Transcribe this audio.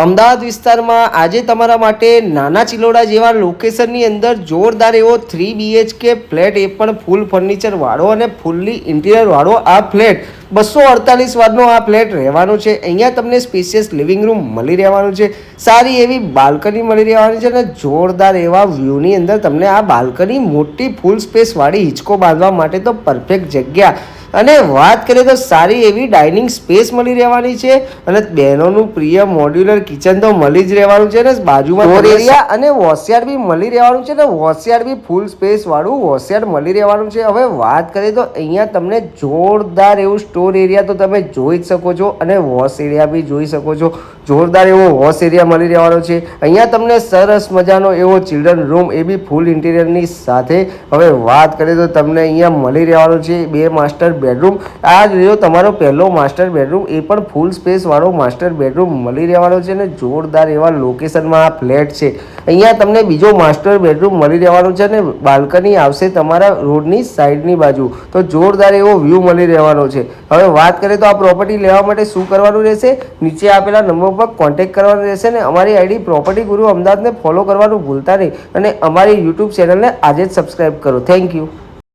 અમદાવાદ વિસ્તારમાં આજે તમારા માટે નાના ચિલોડા જેવા લોકેશનની અંદર જોરદાર એવો 3 BHK ફ્લેટ, એ પણ ફૂલ ફર્નિચરવાળો અને ફૂલ્લી ઇન્ટિરિયરવાળો આ ફ્લેટ 248 વારનો આ ફ્લેટ રહેવાનો છે। અહીંયા તમને સ્પેશિયસ લિવિંગ રૂમ મળી રહેવાનું છે, સારી એવી બાલ્કની મળી રહેવાની છે અને જોરદાર એવા વ્યૂની અંદર તમને આ બાલ્કની મોટી ફૂલ સ્પેસવાળી હિંચકો બાંધવા માટે તો પરફેક્ટ જગ્યા અને વાત કરીએ તો સારી એવી ડાઇનિંગ સ્પેસ મળી રહેવાની છે અને બહેનોનું પ્રિય મોડ્યુલર કિચન તો મળી જ રહેવાનું છે ને બાજુમાં સ્ટોર એરિયા અને વોશયાર્ડ બી મળી રહેવાનું છે ને વોશયાર્ડ બી ફૂલ સ્પેસ વાળું વોશયાર્ડ મળી રહેવાનું છે। હવે વાત કરીએ તો અહીંયા તમને જોરદાર એવું સ્ટોર એરિયા તો તમે જોઈ જ શકો છો અને વોશ એરિયા બી જોઈ શકો છો, જોરદાર એવો વોશ એરિયા મળી રહેવાનો છે। અહીંયા તમને સરસ મજાનો એવો ચિલ્ડ્રન રૂમ એ બી ફૂલ ઇન્ટિરિયરની સાથે હવે વાત કરીએ તો તમને અહીંયા મળી રહેવાનો છે 2 માસ્ટર બેડરૂમ। આ રહ્યો તમારો પહેલો માસ્ટર બેડરૂમ, એ પણ ફૂલ સ્પેસ વાળો માસ્ટર બેડરૂમ મળી રહેવાનો છે અને જોરદાર એવા લોકેશનમાં આ ફ્લેટ છે। અહીંયા તમને બીજો માસ્ટર બેડરૂમ મળી રહેવાનો છે અને બાલ્કની આવશે તમારા રોડની સાઈડની બાજુ, તો જોરદાર એવો વ્યૂ મળી રહેવાનો છે। હવે વાત કરીએ તો આ પ્રોપર્ટી લેવા માટે શું કરવાનું રહેશે, નીચે આપેલા નંબર પર કોન્ટેક્ટ કરવાનો રહેશે અને અમારી આઈડી પ્રોપર્ટી ગુરુ અમદાવાદને ફોલો કરવાનું ભૂલતા નહીં અને અમારી યુટ્યુબ ચેનલને આજે જ સબસ્ક્રાઈબ કરો। Thank you.